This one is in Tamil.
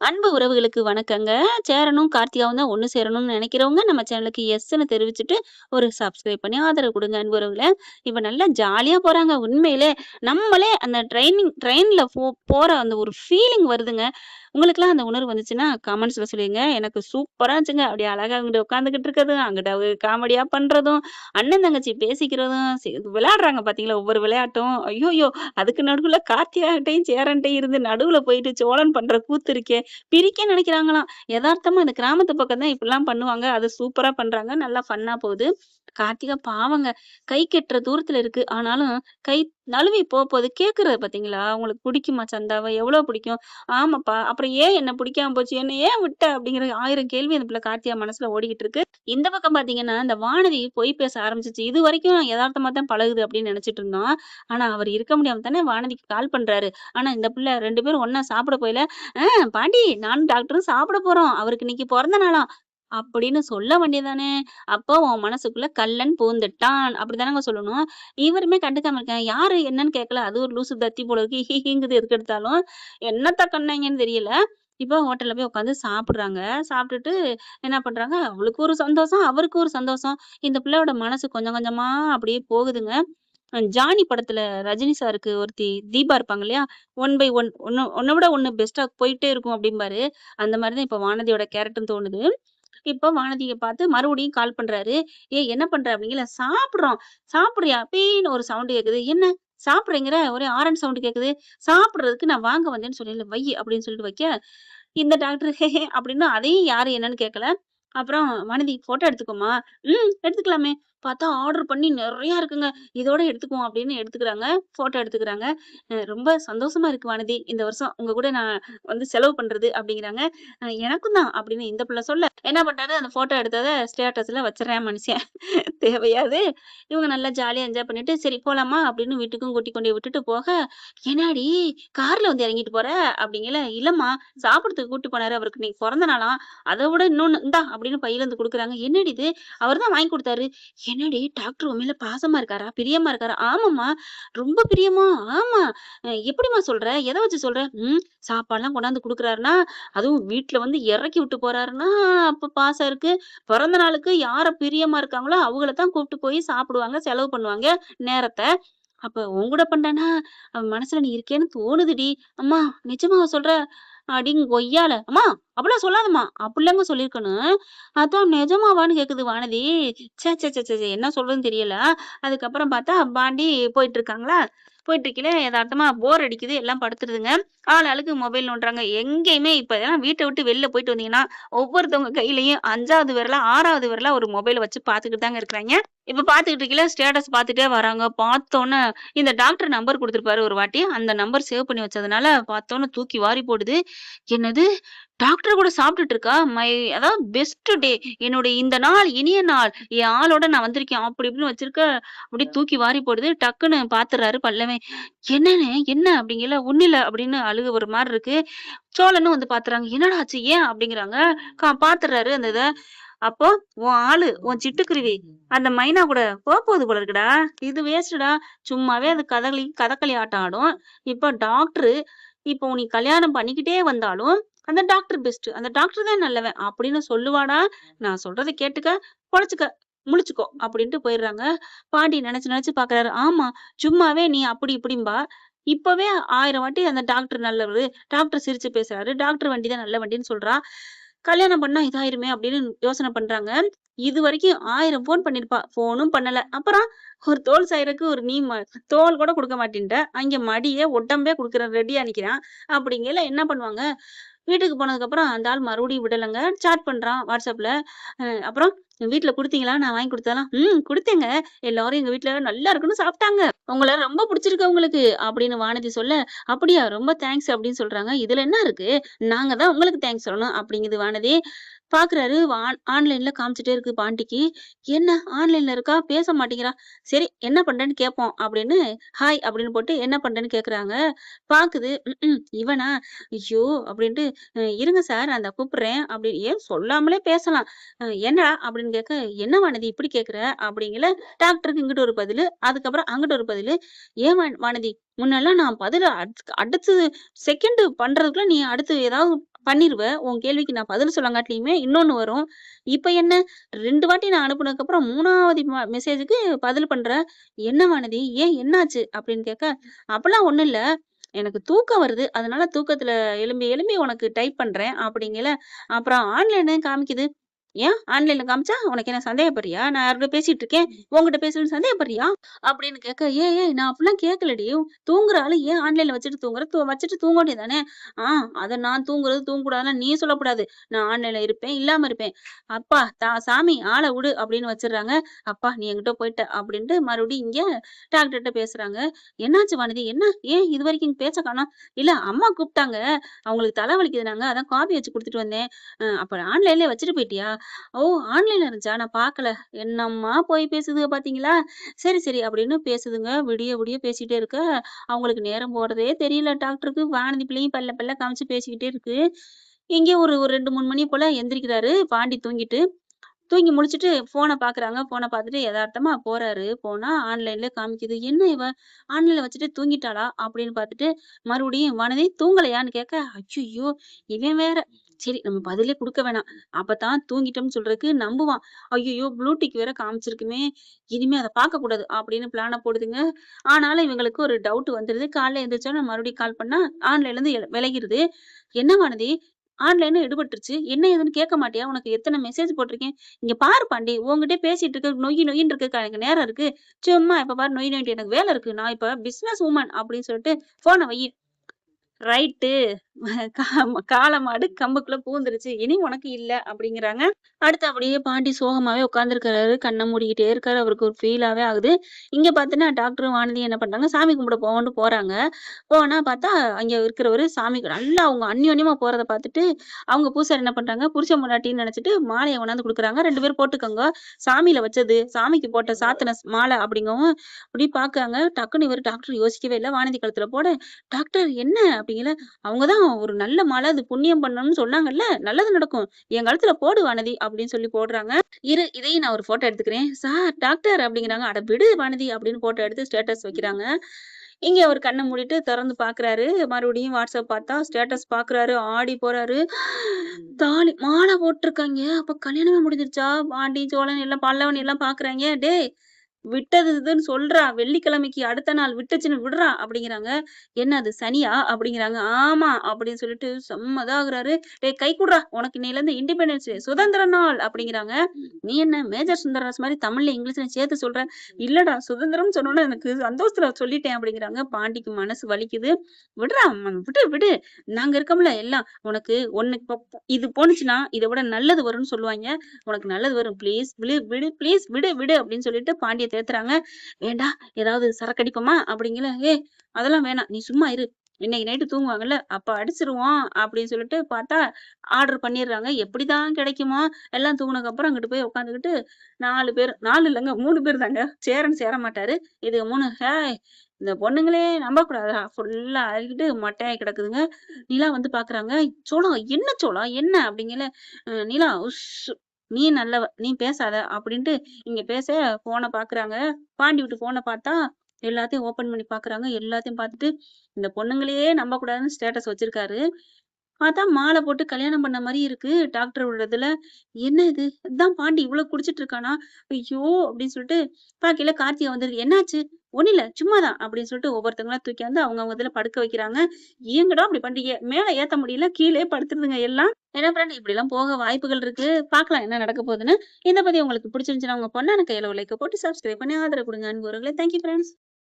அன்பு உறவுகளுக்கு வணக்கங்க. சேரனும், கார்த்திகாவும் தான் ஒண்ணு சேரணும்னு நெனைக்கிறவங்க, நம்ம சேனலுக்கு எஸ்ன்னு தெரிவிச்சுட்டு, ஒரு சப்ஸ்கிரைப் பண்ணி ஆதரவு குடுங்க அன்பு உறவுகளே. இப்ப நல்லா ஜாலியா போறாங்க. உண்மையிலே நம்மளே அந்த ட்ரெயின்ல போற அந்த ஒரு ஃபீலிங் வருதுங்க. உங்களுக்கெல்லாம் அந்த உணர்வு வந்துச்சுன்னா, கமெண்ட்ஸ்ல சொல்லிருங்க. எனக்கு சூப்பரா இருந்துச்சுங்க. அப்படியே அழகா அங்கிட்டு உட்காந்துக்கிட்டு இருக்கதும், அங்கிட்டு காமெடியா பண்றதும், அண்ணன் தங்கச்சி பேசிக்கிறதும், விளையாடுறாங்க பார்த்தீங்களா, ஒவ்வொரு விளையாட்டும். ஐய்யய்யோ! அதுக்கு நடுவுல கார்த்திகாகிட்டயும், சேரன்ட்டயும் இருந்து நடுவுல போயிட்டு சோழன் பண்ற கூத்து இருக்கே! பிரிக்க நினைக்கிறாங்களாம். எதார்த்தமா இந்த கிராமத்து பக்கம் தான் இப்படிலாம் பண்ணுவாங்க. அது சூப்பரா பண்றாங்க. நல்லா ஃபன்னா போகுது. கார்த்திகா பாவங்க. கை கெட்டுற தூரத்துல இருக்கு. ஆனாலும் கை நழுவி போது கேட்கிறது பார்த்தீங்களா? "உங்களுக்கு புடிக்குமா சந்தாவ? எவ்வளோ புடிக்கும்?" "ஆமாப்பா." "அப்புறம் ஏன் என்ன பிடிக்காம போச்சு? என்ன ஏன் விட்ட?" அப்படிங்கிற 1000 கேள்வி அந்த பிள்ளை கார்த்திகா மனசுல ஓடிக்கிட்டு இருக்கு. இந்த பக்கம் பார்த்தீங்கன்னா, இந்த வானதி பொய் பேச ஆரம்பிச்சுச்சு. இதுவரைக்கும் எதார்த்தமா தான் பழகுது அப்படின்னு நெனச்சுட்டு இருந்தோம். ஆனா அவர் இருக்க முடியாம தானே வானதிக்கு கால் பண்றாரு. ஆனா இந்த பிள்ளை 2 பேரும் ஒண்ணா சாப்பிட போகையில "ஆ பாட்டி நானும் டாக்டரும் சாப்பிட போறோம். அவருக்கு இன்னைக்கு பொறந்த நாளாம்." அப்படின்னு சொல்ல வேண்டியதானே! அப்போ உன் மனசுக்குள்ள கள்ளன் பூந்துட்டான். அப்படிதானங்க சொல்லணும். இவருமே கண்டுக்காம இருக்கான். யாரு என்னன்னு கேட்கல. அது ஒரு லூசு தத்தி போல இருக்கு. ஹிஹிங்குது எதுக்கு எடுத்தாலும். என்னத்த கண்ணாய்ங்கன்னு தெரியல. இப்போ ஹோட்டல்ல போய் உட்காந்து சாப்பிடுறாங்க. சாப்பிட்டுட்டு என்ன பண்றாங்க, அவளுக்கு ஒரு சந்தோஷம், அவருக்கு ஒரு சந்தோஷம். இந்த பிள்ளையோட மனசு கொஞ்சம் கொஞ்சமா அப்படியே போகுதுங்க. ஜானி படத்துல ரஜினி சாருக்கு ஒருத்தி தீபா இருப்பாங்க இல்லையா? ஒன் பை ஒன் ஒண்ண விட ஒண்ணு பெஸ்ட்டா போயிட்டே இருக்கும் அப்டிம்பாரு. அந்த மாரி தான் இப்ப வானதியோட கேரக்டர்ன்னு தோணுது. இப்ப வானதிய பார்த்து மறுபடியும் கால் பண்றாரு. "ஏய் என்ன பண்ற?" அப்படிங்கல. "சாப்பிடுறோம்." "சாப்பிடுறியா?" பீன்னு ஒரு சவுண்ட் கேட்குது. "என்ன சாப்பிடுறேங்கிற? ஒரே ஆரன் சவுண்ட் கேட்குது." "சாப்பிடுறதுக்கு நான் வாங்க வந்தேன்னு சொன்னேன்ல, வையி" அப்படின்னு சொல்லிட்டு வைக்க, இந்த டாக்டர் ஹே ஹே அப்படின்னு அதையும் யாரு என்னன்னு கேட்கல. அப்புறம் "வானதி ஃபோட்டோ எடுத்துக்கோமா?" "ம் எடுத்துக்கலாமே." பார்த்தா ஆர்டர் பண்ணி நெறையா இருக்குங்க. "இதோட எடுத்துக்குவோம்." அப்படின்னு எடுத்துக்கிறாங்க. ஃபோட்டோ எடுத்துக்கிறாங்க. ரொம்ப சந்தோஷமா இருக்கு வானதி. இந்த வருஷம் உங்க கூட நான் வந்து செலவு பண்றது." அப்படிங்கிறாங்க. எனக்கும் தான்." அப்படின்னு இந்த பிள்ளை சொல்ல, என்ன பண்றாரு அந்த ஃபோட்டோ எடுத்தத ஸ்டேட்டஸ்ல வச்சுடுறான் மனுஷன். தேவையா அது? இவங்க நல்லா ஜாலியா என்ஜாய் பண்ணிட்டு, "சரி போலாமா?" அப்படின்னு வீட்டுக்கும் கூட்டிக் கொண்டு விட்டுட்டு போக, "என்னாடி கார்ல வந்து இறங்கிட்டு போற?" அப்படிங்கல. "இல்லம்மா சாப்பிடறதுக்கு கூட்டிட்டு போனாரு. அவருக்கு இன்னைக்கு பொறந்த நாளாம். அத விட இன்னொன்னு இந்தா" அப்படின்னு பையில இருந்து குடுக்குறாங்க. "என்னடி இது? அவர் தான் வாங்கி குடுத்தாரு." "என்னடி டாக்டர் உன் மேல பாசமா இருக்காரா? பிரியமா இருக்காரா?" "ஆமாம்மா. ரொம்ப பிரியமா?" "ஆமா." எப்படிம்மா சொல்ற? எத வச்சு சொல்ற?" "ம் சாப்பாடுலாம் கொண்டாந்து குடுக்குறாருன்னா, அதுவும் வீட்ல வந்து இறக்கி விட்டு போறாருன்னா, அப்ப பாசம் இருக்கு. பிறந்த நாளுக்கு யார பிரியமா இருக்காங்களோ, அவங்கள தான் கூப்பிட்டு போய் சாப்பிடுவாங்க, செலவு பண்ணுவாங்க நேரத்த. அப்ப உன் கூட பண்றான்னா, அவன் மனசுல நீ இருக்கேன்னு தோணுதுடி. அம்மா நிஜமாவா சொல்ற? அடிங் கொய்யால. அம்மா அப்படிலாம் சொல்லாதம்மா. அப்படிலாங்க சொல்லியிருக்கணும். அதான் நிஜமாவான்னு கேட்குது வானதி. ச்சே ச்சே ச்சே ச்சே என்ன சொல்றதுன்னு தெரியல. அதுக்கப்புறம் பார்த்தா பாண்டி போயிட்டு இருக்காங்களா? போயிட்டு இருக்கையில எதார்த்தமா போர் அடிக்குது. எல்லாம் படுத்துருதுங்க. ஆளாளுக்கு மொபைல் நோண்டுறாங்க. எங்கேயுமே இப்பலாம் வீட்ட விட்டு வெளில போயிட்டு வந்தீங்கன்னா, ஒவ்வொருத்தவங்க கையிலயும் 5வது விரலா, 6வது விரலா ஒரு மொபைல வச்சு பார்த்துக்கிட்டு தாங்க இருக்கிறாய்ங்க. இப்ப பார்த்துக்கிட்டு இருக்கையில ஸ்டேட்டஸ் பார்த்துட்டே வராங்க. பார்த்தோனே இந்த டாக்டர் நம்பர் குடுத்திருப்பாரு ஒரு வாட்டி. அந்த நம்பர் சேவ் பண்ணி வச்சதுனால பார்த்தோனே தூக்கி வாரி போடுது. என்னது டாக்டர் கூட சாப்பிட்டுட்டு இருக்கா? அதாவது பெஸ்ட் டே. என்னுடைய இந்த நாள் இனிய நாள். என் ஆளோட நான் வந்திருக்கேன். அப்படி இப்படின்னு வச்சிருக்க. அப்படியே தூக்கி வாரி போடுது. டக்குன்னு பார்த்துறாரு பல்லவன். "என்னண்ணே என்ன?" அப்படிங்கல. "ஒண்ணும் இல்ல" அப்படின்னு அழுக ஒரு மாரி இருக்கு. சோழனும் வந்து பார்த்துறாங்க. "என்னடா ஆச்சு? ஏன்?" அப்படிங்கிறாங்க. பார்த்துறாரு அந்த இத. அப்போ உன் ஆளு, உன் சிட்டுக்குருவி, அந்த மைனா கூட போப்போது போல இருக்குடா. இது வேஸ்ட்டுடா. சும்மாவே அது கதகளி ஆட்டம் ஆடும். இப்ப டாக்டரு, இப்போ நீ கல்யாணம் பண்ணிக்கிட்டே வந்தாலும், அந்த டாக்டர் பெஸ்ட்டு. அந்த டாக்டர் தான் நல்லவன். அப்படின்னு சொல்லுவாடா. நான் சொல்றத கேட்டுக்க, பொழச்சுக்க, முழிச்சுக்கோ அப்படின்ட்டு போயிடுறாங்க. பாட்டி நெனச்சு நெனச்சு பார்க்குறாரு. ஆமா, சும்மாவே நீ அப்படி இப்படிம்பா. இப்பவே 1000 வாட்டி அந்த டாக்டர் நல்லவரு, டாக்டர் சிரிச்சு பேசுறாரு, டாக்டர் வண்டி தான் நல்ல வண்டின்னு சொல்றா. கல்யாணம் பண்ணா இதாயிருமே அப்படின்னு யோசனை பண்றாங்க. இதுவரைக்கும் 1000 ஃபோன் பண்ணியிருப்பா. ஃபோனும் பண்ணல. அப்புறம் ஒரு தோள் சாயறக்கு ஒரு தோள் கூட குடுக்க மாட்டேன்ட்ட. அங்க மடியே, உடம்பே குடுக்குறேன் ரெடியா நிக்கிறான். அப்படிங்கையில என்ன பண்ணுவாங்க? வீட்டுக்கு போனதுக்கப்புறம் அந்த ஆள் மறுபடியும் விடலங்க. சாட் பண்றான் WhatsAppல. அப்புறம் "வீட்ல குடுத்தீங்களா? நான் வாங்கி குடுத்ததெல்லாம்?" "ம் குடுத்தேங்க. எல்லாரும் எங்க வீட்ல நல்லா இருக்குன்னு சாப்ட்டாங்க. உங்கள ரொம்ப புடிச்சிருக்கு அவங்களுக்கு." அப்படின்னு வானதி சொல்ல, "அப்படியா? ரொம்ப தேங்க்ஸ்." அப்படின்னு சொல்றாங்க. "இதுல என்ன இருக்கு? நாங்க தான் உங்களுக்கு தேங்க்ஸ் சொல்லணும்." அப்படிங்குது வானதி. பாக்குறாரு ஆன்லைன்ல காமிச்சுட்டே இருக்கு பாண்டிக்கு. "என்ன ஆன்லைன்ல இருக்கா? பேச மாட்டேங்கிறா. சரி என்ன பண்றேன்னு கேட்போம்." அப்படின்னு ஹாய் அப்படின்னு போட்டு என்ன பண்றேன்னு கேட்குறாங்க. பாக்குது. இவனா? ஐயோ! அப்படின்ட்டு இருங்க சார் நான் இந்தா கூப்பிடுறேன்." அப்படி ஏன் சொல்லாமலே பேசலாம். "என்னடா?" அப்படின்னு கேட்க, "என்ன வானதி இப்படி கேட்குற?" அப்படிங்கல. டாக்டருக்கு இங்கிட்டு ஒரு பதிலு. அதுக்கப்புறம் அங்கிட்டு ஒரு பதிலு. "ஏன் வானதி முன்னெல்லாம் நான் பதில அடுத்து அடுத்து செகண்ட் பண்றதுக்குள்ள நீ அடுத்து ஏதாவது பண்ணிருவ. உன் கேள்விக்கு நான் பதில் சொல்லங்காட்டியுமே இன்னொன்னு வரும். இப்ப என்ன 2 வாட்டி நான் அனுப்புனதுக்கப்புறம் 3வது மெசேஜுக்கு பதில் பண்ற. என்ன வானதி? ஏன் என்னாச்சு? அப்படின்னு கேட்க, அப்பலாம் ஒண்ணும் இல்ல. எனக்கு தூக்கம் வருது. அதனால தூக்கத்துல எழும்பி எழும்பி உனக்கு டைப் பண்றேன் அப்படிங்கல. அப்புறம் ஆன்லைன்னு காமிக்குது. ஏன் ஆன்லைன்ல காமிச்சா உனக்கு என்ன சந்தேகப்படுறியா? நான் யார்கிட்ட பேசிட்டு இருக்கேன். உன்கிட்ட பேசுறேன்னு சந்தேகப்படுறியா? அப்படின்னு கேட்க, ஏய் ஏய் நான் அப்படிலாம் கேட்கலடி. தூங்குற ஆளு ஏன் ஆன்லைன்ல வச்சுட்டு தூங்குற? வச்சுட்டு தூங்க வேண்டியது தானே! ஆ அத நான் தூங்குறது, தூங்கக்கூடாதுன்னா நீ சொல்லக்கூடாது. நான் ஆன்லைன்ல இருப்பேன், இல்லாம இருப்பேன். அப்பா சாமி ஆள விடு அப்படின்னு வச்சுடுறாங்க. அப்பா நீ என்கிட்ட போயிட்ட அப்படின்ட்டு மறுபடியும் இங்க டாக்டர்ட்ட பேசுறாங்க. என்னாச்சு வானதி? என்ன? ஏன் இதுவரைக்கும் பேச்ச காணோம்? இல்ல அம்மா கூப்பிட்டாங்க. அவங்களுக்கு தலை வலிக்குதுன்னாங்க. அதான் காஃபி வச்சு குடுத்துட்டு வந்தேன். அப்ப ஆன்லைன்லயே வச்சுட்டு போயிட்டியா? ஓ! ஆன்லைன்ல இருந்துச்சா? நான் பார்க்கல. என்னம்மா போய் பேசுதுக பார்த்தீங்களா? சரி, சரி அப்படின்னு பேசுதுங்க. விடிய விடிய பேசிட்டே இருக்க, அவங்களுக்கு நேரம் போறதே தெரியல டாக்டருக்கு. வானதி பிள்ளையும் பல்ல பல்ல காமிச்சு பேசிக்கிட்டே இருக்கு. இங்கே ஒரு ஒரு 2, 3 மணி போல எந்திரிக்கிறாரு பாண்டி தூங்கிட்டு. தூங்கி முழிச்சுட்டு ஃபோன பார்க்குறாங்க. ஃபோன பார்த்துட்டு எதார்த்தமா போறாரு. போனா ஆன்லைன்ல காமிக்குது. "என்ன இவ ஆன்லைன்ல வச்சுட்டு தூங்கிட்டாளா?" அப்படின்னு பார்த்துட்டு மறுபடியும் "வானதி தூங்கலையான்னு?" கேட்க, அய்யய்யோ! இவன் வேற. சரி நம்ம பதிலே குடுக்க வேணாம். அப்பதான் தூங்கிட்டோம்னு சொல்றதுக்கு நம்புவான். ஐய்யய்யோ! ப்ளூடிக் வேற காமிச்சிருக்குமே! இனிமே அத பார்க்கக்கூடாது அப்படின்னு பிளான போடுதுங்க. ஆனாலும் இவங்களுக்கு ஒரு டவுட் வந்துருது. காலைல எந்திரிச்சோனே மறுபடியும் கால் பண்ணா ஆன்லைன்லேருந்து விலகிருது. "என்ன வானதி ஆன்லைன்ல எடுபட்டுருச்சு. என்ன ஏதுன்னு கேட்க மாட்டியா? உனக்கு எத்தன மெசேஜ் போட்டிருக்கேன். இங்க பாரு பாண்டி, உன்கிட்டயே பேசிட்டு இருக்க நொய்யி நொய்யின்னு இருக்கறதுக்கா எனக்கு நேரம் இருக்கு. சும்மா எப்ப பாரு நொய் நொயின்ட்டு எனக்கு வேலை இருக்கு. நான் இப்ப பிசினஸ் வுமன் அப்படின்னு சொல்லிட்டு ஃபோன வையி. ரைட்டு. காளமாடு கம்புக்குள்ள பூந்துருச்சு. இனி உனக்கு இல்ல அப்படிங்கிறாங்க. அடுத்து அப்படியே பாண்டி சோகமாவே உட்கார்ந்திருக்காரு. கண்ண மூடிக்கிட்டே இருக்காரு. அவருக்கு ஒரு ஃபீலாவே ஆகுது. இங்க பார்த்தீங்கன்னா, டாக்டரும் வானதியும் என்ன பண்றாங்க, சாமி கும்பிட போவோம்ன்னு போறாங்க. போனா பார்த்தா, அங்க இருக்கிறவரு சாமிக்கு நல்லா அவங்க அந்யோன்யமா போறத பார்த்துட்டு, அவங்க பூசாரி என்ன பண்றாங்க, புருஷன் பொண்டாட்டின்னு நெனச்சுட்டு மாலைய கொண்டாந்து குடுக்குறாங்க. 2 பேரும் போட்டுக்கோங்க. சாமியில வச்சது, சாமிக்கு போட்ட சாத்துன மாலை அப்படிங்கவும், அப்படி பார்க்காங்க. டக்குனு இவரு டாக்டர் யோசிக்கவே இல்ல. வானதி கழுத்துல போட, டாக்டர் என்ன அப்படிங்கல, அவங்க தான் ஒரு நல்ல மாலை, அது புண்ணியம் பண்ணணும்னு சொன்னாங்கல்ல, நல்லது நடக்கும். என் கழுத்துல போடு வானதி அப்படின்னு சொல்லி போடுறாங்க. இரு இதையும் நான் ஒரு ஃபோட்டோ எடுத்துக்கிறேன். சார் டாக்டர் அப்படிங்கிறாங்க. அட விடு வானதி அப்படின்னு ஃபோட்டோ எடுத்து ஸ்டேட்டஸ் வைக்கிறாங்க. இங்க அவரு கண்ண மூடிட்டு தொறந்து பார்க்குறாரு. மறுபடியும் வாட்ஸ்அப் பார்த்தா ஸ்டேட்டஸ் பார்க்குறாரு. ஆடி போறாரு. தாலி மாலை போட்டுருக்காய்ங்க. அப்ப கல்யாணமே முடிஞ்சிருச்சா? பாண்டி, சோழன் எல்லாம் பல்லவன் எல்லாம் பார்க்குறாய்ங்க. டேய் விட்டது இதுன்னு சொல்றா. வெள்ளிக்கிழமைக்கு அடுத்த நாள் விட்டுச்சுன்னு விடுறா அப்படிங்கிறாங்க. என்ன அது சனியா? அப்படிங்கிறாங்க. ஆமா அப்படின்னு சொல்லிட்டு செம்ம இதாகுறாரு. டேய் கை குட்றா. உனக்கு இன்னையிலருந்து இண்டிபெண்டன்ஸ் டே சுதந்திர நாள் அப்படிங்கிறாங்க. நீ என்ன மேஜர் சுந்தரராஜ் மாரி தமிழ்ல இங்கிலீஷ்லயும் சேர்த்து சொல்ற? இல்லடா சுதந்திரம்னு சொன்னோனே எனக்கு சந்தோஷத்துல சொல்லிட்டேன் அப்படிங்கிறாங்க. பாண்டிக்கு மனசு வலிக்குது. விடுறா விடு விடு. நாங்க இருக்கோம்ல எல்லாம். உனக்கு ஒண்ணு இது போனுச்சுன்னா இத விட நல்லது வரும்னு சொல்லுவாய்ங்க. உனக்கு நல்லது வரும். ப்ளீஸ் விடு ப்ளீஸ் விடு விடு அப்படின்னு சொல்லிட்டு பாண்டிய தேத்துறாங்க. "வேண்டா ஏதாவது சரக்கு அடிப்போமா?" அப்படிங்கல. "ஏய் அதெல்லாம் வேணாம். நீ சும்மா இரு. இன்னைக்கு நைட்டு தூங்குவாங்கல்ல, அப்ப அடிச்சுருவோம்." அப்படின்னு சொல்லிட்டு பார்த்தா, ஆர்டர் பண்ணிடுறாங்க. எப்படிதான் கிடைக்குமோ, எல்லாம் தூங்குனதுக்கப்புறம் அங்கிட்டு போய் உட்காந்துக்கிட்டு 4 பேர் 4 இல்லங்க 3 பேர் தாங்க. சேரன் சேர மாட்டாரு. இதுக 3 ஹேய் இந்த பொண்ணுங்களே நம்பக்கூடாதுடா. ஃபுல்லா அழுகிட்டு மொட்டையாயி கிடக்குதுங்க. நிலா வந்து பார்க்குறாங்க. "சோளம் என்ன சோளம்? என்ன?" அப்படிங்கல. நிலா உஸ் "நீ நல்லவ. நீ பேசாத" அப்படின்ட்டு இங்க பேச ஃபோன பார்க்குறாங்க. பாண்டி வீட்டு ஃபோன பார்த்தா, எல்லாத்தையும் ஓப்பன் பண்ணி பார்க்குறாங்க. எல்லாத்தையும் பார்த்துட்டு, இந்த பொண்ணுங்களையே நம்பக்கூடாதுன்னு ஸ்டேட்டஸ் வச்சிருக்காரு. பார்த்தா மாலை போட்டு கல்யாணம் பண்ண மாரி இருக்கு. டாக்டரோட இதுல. என்ன இது? இதான் பாண்டி இவ்ளோ குடிச்சிட்டு இருக்கானா? ஐயோ! அப்படின்னு சொல்லிட்டு பார்க்கையில கார்த்திகா வந்துருக்கு. என்னாச்சு? ஒண்ணும் இல்ல. சும்மா தான் அப்படின்னு சொல்லிட்டு ஒவ்வொருத்தங்களா தூக்கியாந்து அவங்கவங்க இதுல படுக்க வைக்கிறாங்க. ஏங்கடா அப்படி பண்றீங்க? மேல ஏத்த முடியல. கீழயே படுத்துருதுங்க எல்லாம். என்ன ஃப்ரெண்ட் இப்படிலாம் போக வாய்ப்புகள் இருக்கு. பார்க்கலாம் என்ன நடக்க போகுதுன்னு. இத பத்தி உங்களுக்கு பிடிச்சிருந்துச்சுன்னா உங்க பொண்ணான கையில ஒரு லைக்க போட்டு சப்ஸ்கிரைப் பண்ணி ஆதரவு குடுங்க. அன்பு உறவுகளே. Thank you friends.